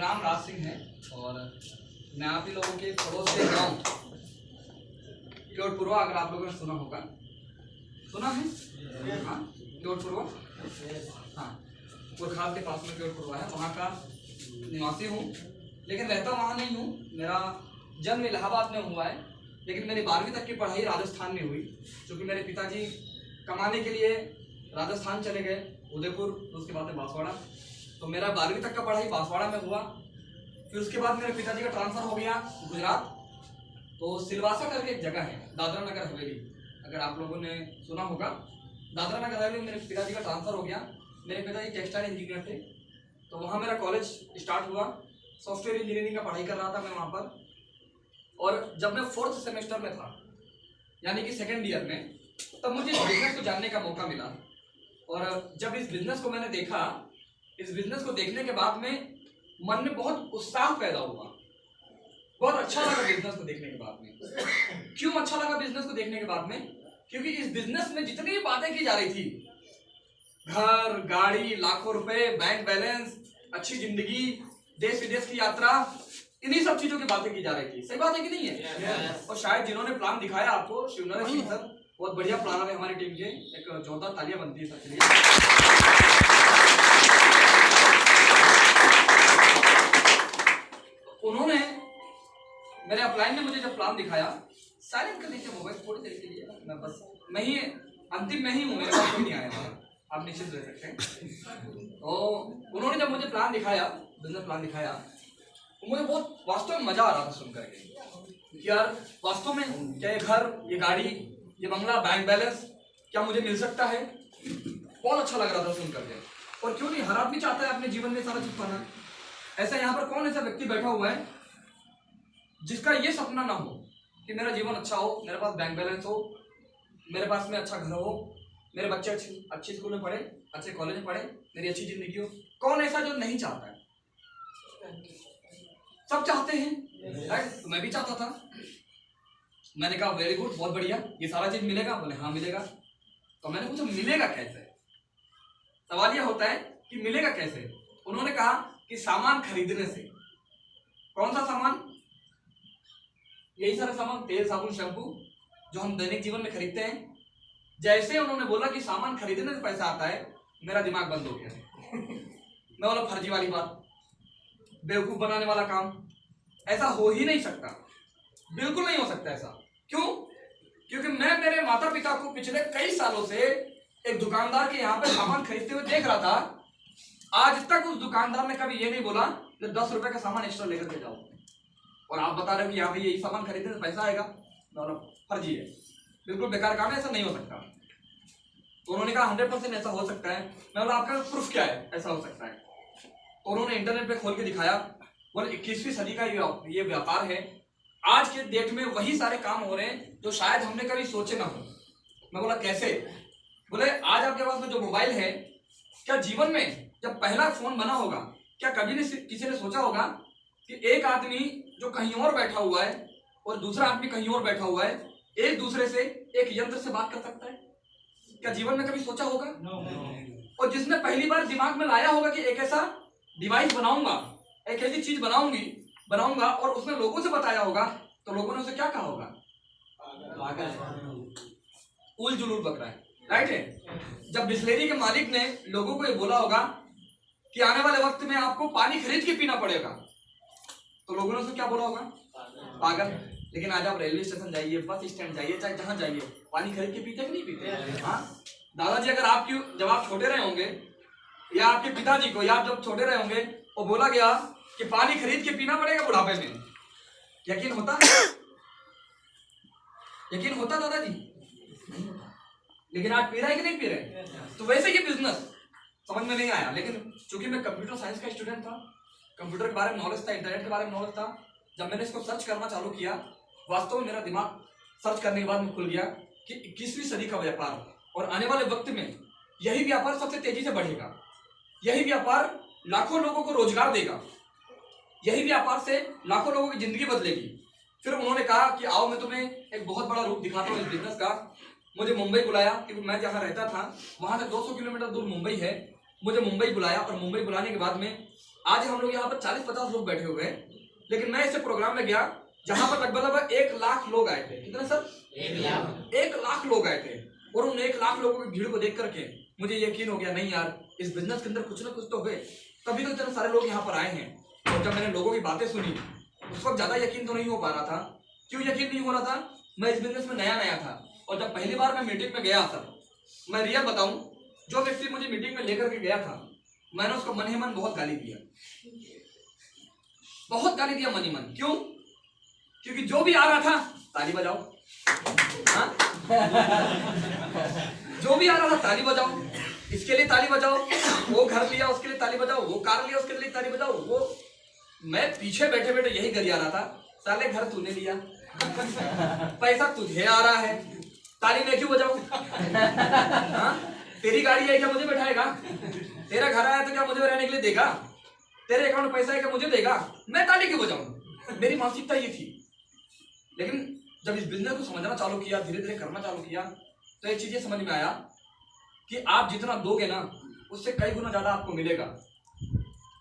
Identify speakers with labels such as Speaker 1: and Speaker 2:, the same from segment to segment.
Speaker 1: नाम राज सिंह है और मैं आप ही लोगों के पड़ोस के गाँव क्योटपुरवा, अगर आप लोगों ने सुना होगा, सुना है? हाँ, क्योटपुरवा, हाँ, पुरखाल के पास में क्योटपुरवा है, वहाँ का निवासी हूँ, लेकिन रहता वहाँ नहीं हूँ। मेरा जन्म इलाहाबाद में हुआ है, लेकिन मेरी 12वीं तक की पढ़ाई राजस्थान में हुई, क्योंकि मेरे पिताजी कमाने के लिए राजस्थान चले गए, उदयपुर, उसके बाद में बांसवाड़ा। तो मेरा 12वीं तक का पढ़ाई बांसवाड़ा में हुआ। फिर उसके बाद मेरे पिताजी का ट्रांसफ़र हो गया गुजरात। तो सिलवासा करके एक जगह है, दादरा नगर हवेली, अगर आप लोगों ने सुना होगा, दादरा नगर हवेली में मेरे पिताजी का ट्रांसफ़र हो गया। मेरे पिताजी टेक्सटाइल इंजीनियर थे, तो वहाँ मेरा कॉलेज स्टार्ट हुआ। सॉफ्टवेयर इंजीनियरिंग का पढ़ाई कर रहा था मैं वहाँ पर। और जब मैं 4th सेमेस्टर में था, यानी कि 2nd ईयर में, तब मुझे इस बिज़नेस को जानने का मौका मिला। और जब इस बिज़नेस को मैंने देखा, इस बिज़नेस को देखने के बाद में मन में बहुत उत्साह पैदा हुआ, बहुत अच्छा लगा बिज़नेस को देखने के बाद में। क्यों अच्छा लगा बिज़नेस को देखने के बाद में? क्योंकि इस बिज़नेस में जितनी बातें की जा रही थी, घर, गाड़ी, लाखों रुपए, बैंक बैलेंस, अच्छी जिंदगी, देश विदेश की यात्रा, इन्हीं सब चीजों की बातें की जा रही थी। सही बात है कि नहीं है? और शायद जिन्होंने प्लान दिखाया आपको, शिवनरेश सिंह सर, बहुत बढ़िया प्लानर है हमारी टीम के। एक जोरदार तालियां बनती है सर के लिए। उन्होंने मेरे अपलाइन में मुझे जब प्लान दिखाया, साइलेंट कर दीजिए मोबाइल थोड़ी देर के लिए, मैं ही अंतिम में ही हूँ, मेरे पास कोई नहीं आया, आप निश्चित रह सकते हैं। तो उन्होंने जब मुझे प्लान दिखाया, बिजनेस प्लान दिखाया, तो मुझे बहुत वास्तव में मजा आ रहा था सुन करके कि यार वास्तव में क्या ये घर, ये गाड़ी, ये बंगला, बैंक बैलेंस क्या मुझे मिल सकता है? बहुत अच्छा लग रहा था सुन करके। और क्यों नहीं, हर आदमी चाहता है अपने जीवन में सारा चीज पाना। ऐसा यहाँ पर कौन ऐसा व्यक्ति बैठा हुआ है जिसका ये सपना ना हो कि मेरा जीवन अच्छा हो, मेरे पास बैंक बैलेंस हो, मेरे पास में अच्छा घर हो, मेरे बच्चे अच्छे स्कूल में पढ़े, अच्छे कॉलेज में पढ़े, मेरी अच्छी जिंदगी हो? कौन ऐसा जो नहीं चाहता है? सब चाहते हैं, राइट? तो मैं भी चाहता था। मैंने कहा वेरी गुड, बहुत बढ़िया, ये सारा चीज मिलेगा? बोले हाँ मिलेगा। तो मैंने पूछा मिलेगा कैसे? सवाल यह होता है कि मिलेगा कैसे? उन्होंने कहा कि सामान खरीदने से। कौन सा सामान? यही सारे सामान, तेल, साबुन, शैम्पू, जो हम दैनिक जीवन में खरीदते हैं। जैसे उन्होंने बोला कि सामान खरीदने से पैसा आता है, मेरा दिमाग बंद हो गया। मैं बोला फर्जी वाली बात, बेवकूफ बनाने वाला काम, ऐसा हो ही नहीं सकता, बिल्कुल नहीं हो सकता ऐसा। क्यों? क्योंकि मैं मेरे माता पिता को पिछले कई सालों से एक दुकानदार के यहाँ पे सामान खरीदते हुए देख रहा था। आज तक उस दुकानदार ने कभी ये नहीं बोला कि 10 रुपए का सामान एक्स्ट्रा लेकर के जाओ, और आप बता रहे हो कि यहाँ पे यही सामान खरीदने से पैसा आएगा। फर्जी है, बिल्कुल बेकार काम है, ऐसा नहीं हो सकता। तो उन्होंने कहा 100% ऐसा हो सकता है। मैं बोला आपका प्रूफ क्या है ऐसा हो सकता है? तो उन्होंने इंटरनेट पे खोल के दिखाया। बोले 21वीं सदी का ये व्यापार है, आज के डेट में वही सारे काम हो रहे हैं जो शायद हमने कभी सोचे ना हो। मैं बोला कैसे? बोले आज आपके पास में जो मोबाइल है, क्या जीवन में जब पहला फोन बना होगा, क्या कभी किसी ने सोचा होगा कि एक आदमी जो कहीं और बैठा हुआ है और दूसरा आदमी कहीं और बैठा हुआ है, एक दूसरे से एक यंत्र से बात कर सकता है? क्या जीवन में कभी सोचा होगा? और जिसने पहली बार दिमाग में लाया होगा कि एक ऐसा डिवाइस बनाऊंगा, एक ऐसी चीज बनाऊंगा और उसने लोगों से बताया होगा, तो लोगों ने उसे क्या कहा होगा? उल जुलूल बक रहा है, राइट है? जब बिस्लेरी के मालिक ने लोगों को ये बोला होगा कि आने वाले वक्त में आपको पानी खरीद के पीना पड़ेगा, तो लोगों ने उसे क्या बोला होगा? पागल। लेकिन आज आप रेलवे स्टेशन जाइए, बस स्टैंड जाइए, चाहे जहां जाइए, पानी खरीद के पीते कि नहीं पीते? हाँ दादाजी, अगर जब आप छोटे रहे होंगे, या आपके पिताजी को, या आप जब छोटे रहे होंगे और बोला गया कि पानी खरीद के पीना पड़ेगा बुढ़ापे में, यकीन होता? यकीन होता दादाजी? नहीं होता। लेकिन आप पी रहे हैं कि नहीं पी रहे? तो वैसे ही बिजनेस समझ में नहीं आया। लेकिन चूंकि मैं कंप्यूटर साइंस का स्टूडेंट था, कंप्यूटर के बारे में नॉलेज था, इंटरनेट के बारे में नॉलेज था, जब मैंने इसको सर्च करना चालू किया, वास्तव में मेरा दिमाग सर्च करने के बाद में खुल गया कि 21वीं सदी का व्यापार, और आने वाले वक्त में यही व्यापार सबसे तेजी से बढ़ेगा, यही व्यापार लाखों लोगों को रोजगार देगा, यही व्यापार से लाखों लोगों की जिंदगी बदलेगी। फिर उन्होंने कहा कि आओ मैं तुम्हें एक बहुत बड़ा रूप दिखाता हूँ इस बिजनेस का। मुझे मुंबई बुलाया, क्योंकि मैं जहाँ रहता था वहां से 200 किलोमीटर दूर मुंबई है। मुझे मुंबई बुलाया, और मुंबई बुलाने के बाद में आज हम लोग यहाँ पर 40-50 लोग बैठे हुए हैं, लेकिन मैं ऐसे प्रोग्राम में गया जहां पर लगभग 1 लाख लोग आए थे। कितने सर? 1 लाख लोग आए थे। और उन 1 लाख लोगों की भीड़ को देख करके मुझे यकीन हो गया, नहीं यार, इस बिजनेस के अंदर कुछ ना कुछ तो है, तभी तो इतने सारे लोग यहाँ पर आए हैं। और जब मैंने लोगों की बातें सुनी उस वक्त ज्यादा यकीन तो नहीं हो पा रहा था। क्यों यकीन नहीं हो रहा था? मैं इस बिजनेस में नया था, और जब पहली बार मैं मीटिंग में गया सर, मैं रियल बताऊं, जो व्यक्ति मुझे मीटिंग में लेकर के गया था, मैंने उसको मन ही मन बहुत गाली दिया, बहुत गाली दिया मन ही मन। क्यों? क्योंकि जो भी आ रहा था ताली बजाओ, हाँ? जो भी आ रहा था ताली बजाओ, इसके लिए ताली बजाओ, वो घर लिया उसके लिए ताली बजाओ, वो कार लिया उसके लिए ताली बजाओ। वो मैं पीछे बैठे बैठे यही करिया रहा था, साले घर तूने लिया, पैसा तुझे आ रहा है, ताली मैं क्यों बजाऊं? हाँ? तेरी गाड़ी है क्या मुझे बैठाएगा? तेरा घर आया तो क्या मुझे रहने के लिए देगा? तेरे अकाउंट में पैसा है क्या मुझे देगा? मैं ताली क्यों बजाऊं? मेरी मानसिकता ये थी। लेकिन जब इस बिजनेस को समझना चालू किया, धीरे धीरे करना चालू किया, तो एक चीज ये समझ में आया कि आप जितना दोगे ना, उससे कई गुना ज्यादा आपको मिलेगा।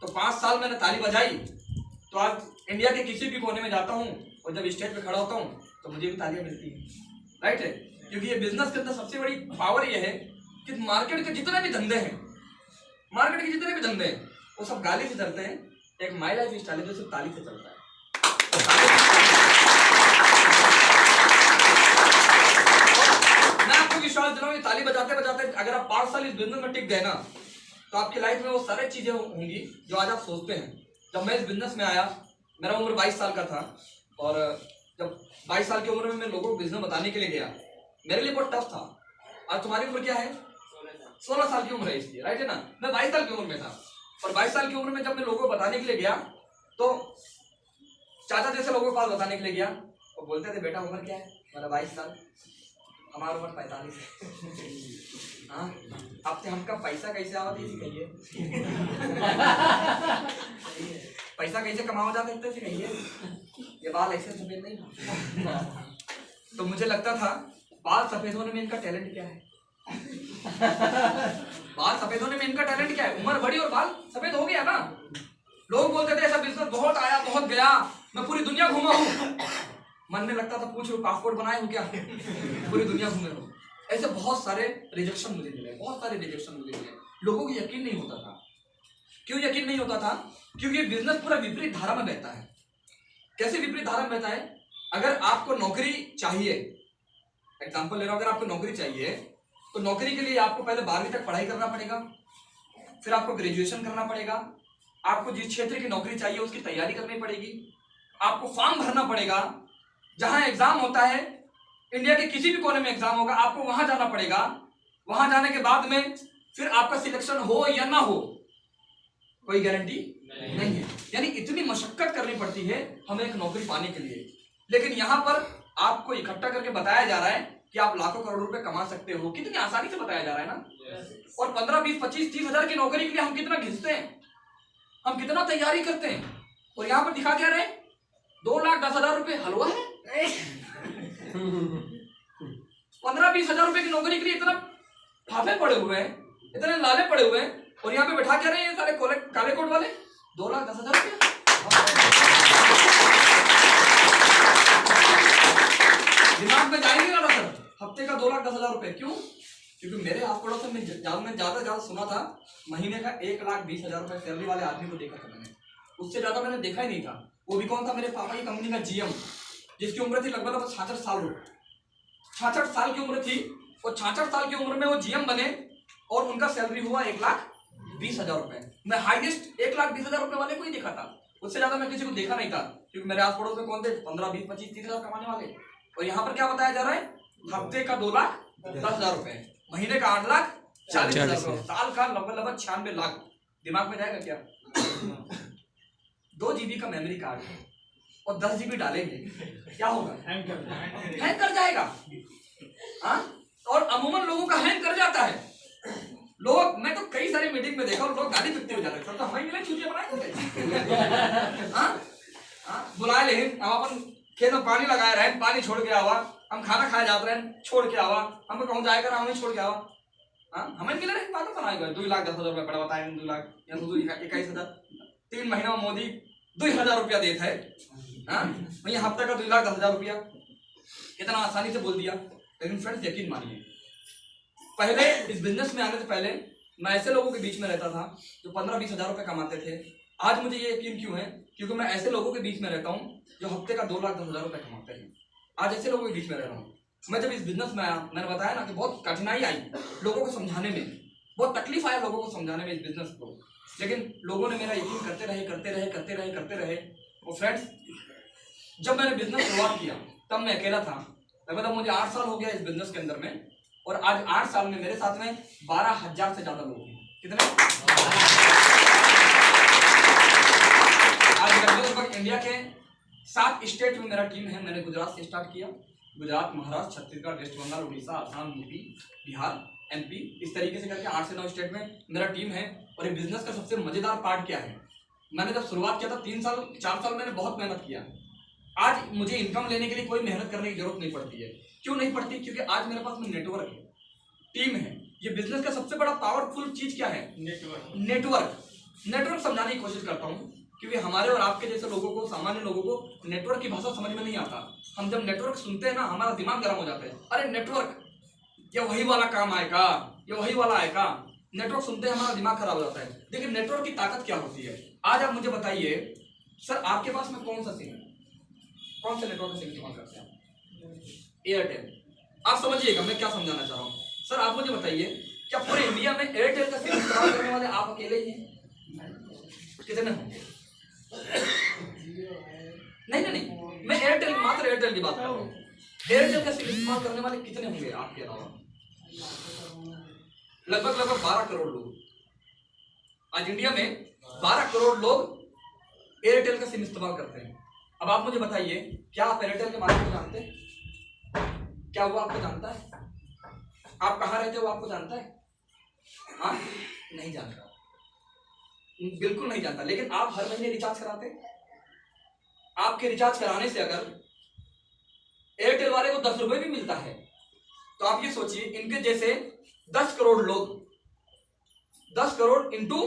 Speaker 1: तो 5 साल मैंने ताली बजाई, तो आज इंडिया के किसी भी कोने में जाता हूँ और जब स्टेज पे खड़ा होता हूँ तो मुझे भी तालियां मिलती हैं, राइट है? क्योंकि ये बिजनेस के अंदर सबसे बड़ी पावर ये है कि मार्केट के जितने भी धंधे हैं, मार्केट के जितने भी धंधे हैं, वो सब गाली से चलते हैं। एक माई लाइफ स्टाइल है जो सिर्फ ताली से चलता है। मैं आपको विश्वास दिलाऊं, ताली बजाते बजाते अगर आप 5 साल इस बिजनेस में टिक गए ना, तो आपकी लाइफ में वो सारी चीजें होंगी जो आज आप सोचते हैं। जब मैं इस बिजनेस में आया, मेरा उम्र 22 साल का था, और जब 22 साल की उम्र में मैं लोगों को बिजनेस बताने के लिए गया, मेरे लिए बहुत टफ था। आज तुम्हारी उम्र क्या है? 16 साल की उम्र है इसकी, राइट है ना? मैं 22 साल की उम्र में था, और 22 साल की उम्र में जब मैं लोगों को बताने के लिए गया, तो चाचा जैसे लोगों के पास बताने के लिए गया, वो बोलते थे, बेटा उम्र क्या है? मेरा 22 साल। हमारा उम्र 45। हाँ, अब से हमका पैसा कैसे आवा थी कहिए, पैसा कैसे कमावा जाता है कहिए, ये बाल ऐसे सफेद नहीं था। तो मुझे लगता था बाल सफेद होने में इनका टैलेंट क्या है? बाल सफेद होने में इनका टैलेंट क्या है? उम्र बड़ी और बाल सफेद हो गया ना। लोग बोलते थे ऐसा बिजनेस बहुत आया बहुत गया, मैं पूरी दुनिया घूमा हूँ। मन में लगता था पूछ लो पासपोर्ट बनाए हो क्या, पूरी दुनिया घूमे हो। ऐसे बहुत सारे रिजेक्शन मुझे मिले, बहुत सारे रिजेक्शन मुझे मिले। लोगों को यकीन नहीं होता था। क्यों यकीन नहीं होता था? क्योंकि बिजनेस पूरा विपरीत धारा में बहता है। कैसे विपरीत धारा में बहता है? अगर आपको नौकरी चाहिए, एग्जाम्पल ले रहा हूं, अगर आपको नौकरी चाहिए तो नौकरी के लिए आपको पहले 12वीं तक पढ़ाई करना पड़ेगा, फिर आपको ग्रेजुएशन करना पड़ेगा, आपको जिस क्षेत्र की नौकरी चाहिए उसकी तैयारी करनी पड़ेगी, आपको फॉर्म भरना पड़ेगा, जहां एग्जाम होता है, इंडिया के किसी भी कोने में एग्जाम होगा, आपको वहां जाना पड़ेगा। वहां जाने के बाद में फिर आपका सिलेक्शन हो या ना हो, कोई गारंटी नहीं है। यानी इतनी मशक्कत करनी पड़ती है हमें एक नौकरी पाने के लिए। लेकिन यहाँ पर आपको इकट्ठा करके बताया जा रहा है कि आप लाखों करोड़ रुपए कमा सकते हो। कितनी आसानी से बताया जा रहा है ना। और 15, 20, 25, 30 हजार की नौकरी के लिए हम कितना घिसते हैं, हम कितना तैयारी करते हैं। और यहाँ पर दिखा क्या रहे, 2,10,000 रुपए हलवा है। 15-20 हजार रुपए की नौकरी के लिए इतना फाफे पड़े हुए हैं, इतने लाले पड़े हुए हैं, और यहाँ पे बैठा क्या रहे हैं सारे काले कोट वाले। 2,10,000 रुपया दिमाग में जाएंगे ना सर, हफ्ते का 2,10,000 रुपए। क्यों? क्योंकि मेरे आस पड़ोस में ज्यादा सुना था, महीने का 1,20,000 रुपए सैलरी वाले आदमी को देखा था मैंने, उससे ज्यादा मैंने देखा ही नहीं था। वो भी कौन था? मेरे पापा की कंपनी का जीएम, जिसकी उम्र थी लगभग 66 साल। 66 साल की उम्र थी, और 66 साल की उम्र में वो जीएम बने, और उनका सैलरी हुआ 1,20,000 रुपए। मैं हाईएस्ट 1,20,000 रुपए वाले को ही देखा था, उससे ज्यादा मैं किसी को देखा नहीं था। क्योंकि मेरे आस पड़ोस में कौन थे? 15, 20, 25, 30 हजार कमाने वाले। और यहाँ पर क्या बताया जा रहा है? हफ्ते का 2,10,000 रुपए, महीने का 8,40,000 रुपए, साल का लगभग 96 लाख। दिमाग में जाएगा क्या? 2 GB का मेमोरी कार्ड है और 10 GB डालेंगे, क्या होगा? हैंग कर जाएगा। हाँ, और अमूमन लोगों का हैंग कर जाता है। लोग, मैं तो कई सारी मीटिंग में देखा और लोग गाली पिटते हुए जा रहे थे, तो हमें मिले चूतिया बनाए। हाँ, बुलाए लेकिन हम अपन खेत में पानी लगाए रहे, पानी छोड़ के आवा, हम खाना खाए जाते रहे, छोड़ के आवा, हम कहूँ जाएगा हमें छोड़ के आवा। हाँ, हमें मिले रहे, बात बनाएगा 2,10,000 रुपए बड़ा बताए, 2 लाख या 21,000। 3 महीना में मोदी 2000 रुपया देता है। वही हफ्ता का 2,10,000 रुपया, इतना आसानी से बोल दिया। लेकिन फ्रेंड्स यकीन मानिए, पहले इस बिजनेस में आने से पहले मैं ऐसे लोगों के बीच में रहता था जो 15-20 हजार रुपये कमाते थे। आज मुझे ये यकीन क्यों है? क्योंकि मैं ऐसे लोगों के बीच में रहता हूँ जो हफ्ते का 2,10,000 रुपये कमाते हैं। आज ऐसे लोगों के बीच में रह रहा हूँ। मैं जब इस बिजनेस में आया, मैंने बताया ना कि बहुत कठिनाई आई लोगों को समझाने में, बहुत तकलीफ आया लोगों को समझाने में इस बिजनेस को, लेकिन लोगों ने मेरा यकीन करते रहे। और फ्रेंड्स, जब मैंने बिजनेस शुरुआत किया तब मैं अकेला था। मतलब मुझे 8 साल हो गया इस बिजनेस के अंदर में, और आज 8 साल में मेरे साथ में 12,000 से ज्यादा लोग हैं। कितने? आज लगभग इंडिया के 7 स्टेट में मेरा टीम है। मैंने गुजरात से स्टार्ट किया। Gujarat, Maharashtra, Chhattisgarh, West Bengal, Orissa, Assam, UP, Bihar, MP, इस तरीके से करके 8 से 9 स्टेट में मेरा टीम है। और ये बिजनेस का सबसे मजेदार पार्ट क्या है, मैंने जब शुरुआत किया था 4 साल मैंने बहुत मेहनत किया। आज मुझे इनकम लेने के लिए कोई मेहनत करने की जरूरत नहीं पड़ती है। क्यों नहीं पड़ती? क्योंकि आज मेरे पास में नेटवर्क है, टीम है। ये बिजनेस का सबसे बड़ा पावरफुल चीज क्या है? नेटवर्क समझाने की कोशिश करता हूँ, क्योंकि हमारे और आपके जैसे लोगों को, सामान्य लोगों को नेटवर्क की भाषा समझ में नहीं आता। हम जब नेटवर्क सुनते हैं ना, हमारा दिमाग गर्म हो जाता है। अरे नेटवर्क, ये वही वाला काम आएगा, ये वही वाला आएगा। नेटवर्क सुनते हैं हमारा दिमाग खराब हो जाता है। लेकिन नेटवर्क की ताकत क्या होती है? आज आप मुझे बताइए सर, आपके पास में कौन सा सिम है? कौन से नेटवर्क का सिम इस्तेमाल करते हैं? एयरटेल। आप समझिएगा मैं क्या समझाना चाह रहा हूँ। सर आप मुझे बताइए, क्या पूरे इंडिया में एयरटेल का सिम इस्तेमाल करने वाले आप अकेले ही हैं? कितने होंगे? नहीं, मैं एयरटेल, मात्र एयरटेल की बात कर रहा हूँ। एयरटेल का सिम इस्तेमाल करने वाले कितने होंगे आपके अलावा? लगभग 12 करोड़ लोग। आज इंडिया में 12 करोड़ लोग एयरटेल का सिम इस्तेमाल करते हैं। अब आप मुझे बताइए, क्या आप एयरटेल के बारे में जानते हैं? क्या वो आपको जानता है? आप कहाँ रहते हो आपको जानता है? हाँ, नहीं जानता, बिल्कुल नहीं जानता। लेकिन आप हर महीने रिचार्ज कराते हैं। आपके रिचार्ज कराने से अगर एयरटेल वाले को 10 रुपए भी मिलता है, तो आप ये सोचिए, इनके जैसे 10 करोड़ लोग, 10 करोड़ इंटू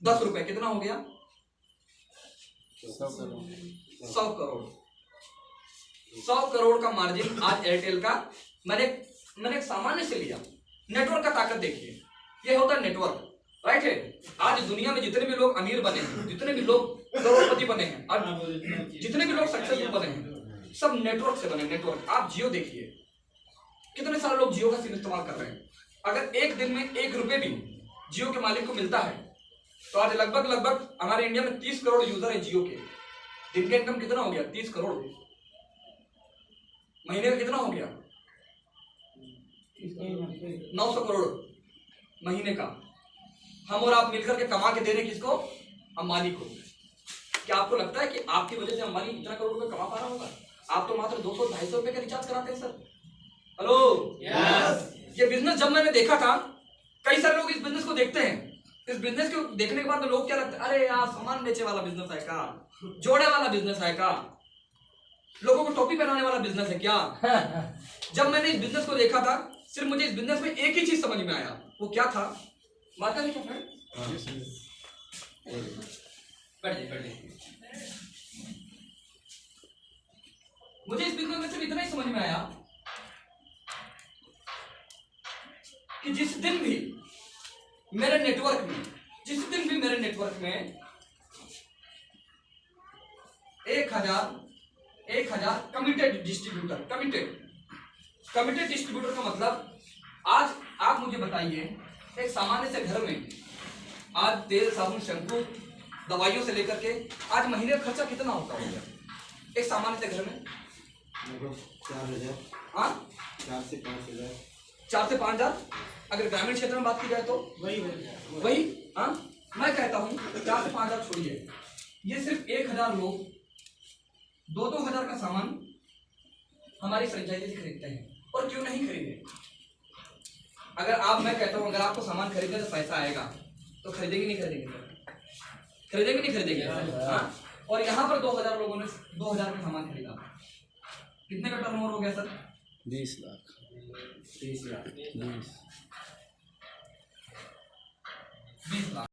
Speaker 1: 10 रुपए कितना हो गया? 100 करोड़। 100 करोड़ का मार्जिन आज एयरटेल का। मैंने एक सामान्य से लिया। नेटवर्क का ताकत देखिए, ये होता है नेटवर्क, राइट है। आज दुनिया में जितने भी लोग अमीर बने हैं, जितने भी लोग करोड़पति बने हैं, और जितने भी लोग सक्सेसफुल बने हैं, सब नेटवर्क से बने। नेटवर्क, आप जियो देखिए, कितने सारे लोग जियो का सिम इस्तेमाल कर रहे हैं। अगर एक दिन में 1 रुपए भी जियो के मालिक को मिलता है, तो आज लगभग हमारे इंडिया में 30 करोड़ यूजर है जियो के। दिन का इनकम कितना हो गया? 30 करोड़। महीने का कितना हो गया? 900 करोड़ महीने का। हम और आप मिलकर के कमा के दे रहे किसको? अंबानी को। क्या आपको लगता है कि आपकी वजह से अंबानी इतना करोड़ रुपए कमा पा रहा होगा? आप तो मात्र 200-250 रुपए का रिचार्ज कराते हैं सर। हेलो, ये बिजनेस जब मैंने देखा था, कई सारे लोग इस बिजनेस को देखते हैं। इस बिजनेस को देखने के बाद लोग क्या लगता है, अरे यार सामान बेचे वाला बिजनेस है का, जोड़े वाला बिजनेस है का, लोगों को टोपी पहनाने वाला बिजनेस है क्या? जब मैंने इस बिजनेस को देखा था, सिर्फ मुझे इस बिजनेस में एक ही चीज समझ में आया। वो क्या था? बात करें क्या फ्रेंड? बैठ। मुझे इस बिजनेस में सिर्फ इतना ही समझ में आया कि जिस दिन भी मेरे नेटवर्क में 1,000 कमिटेड डिस्ट्रीब्यूटर का मतलब, आज आप मुझे बताइए, एक सामान्य से घर में आज तेल, साबुन, शैम्पू, दवाइयों से लेकर के आज महीने का खर्चा कितना होता होगा एक सामान्य से घर में?
Speaker 2: 4,000।
Speaker 1: हाँ,
Speaker 2: 4 से 5,000।
Speaker 1: 4 से 5,000। अगर ग्रामीण क्षेत्र में बात की जाए तो वही। हाँ, मैं कहता हूँ 4 से 5,000 छोड़िए, ये सिर्फ 1,000 लोग 2-2 हजार का सामान हमारी फ्रेंचाइजी से खरीदते हैं। और क्यों नहीं खरीदे? अगर आप, मैं कहता हूँ, अगर आपको सामान खरीदने से पैसा आएगा तो खरीदेंगे नहीं खरीदेंगे? हाँ, और यहाँ पर 2,000 लोगों ने 2,000 का सामान खरीदा। कितने का टर्नओवर हो गया सर?
Speaker 2: 20 लाख।
Speaker 1: 30 लाख।
Speaker 2: 20
Speaker 1: 20 लाख।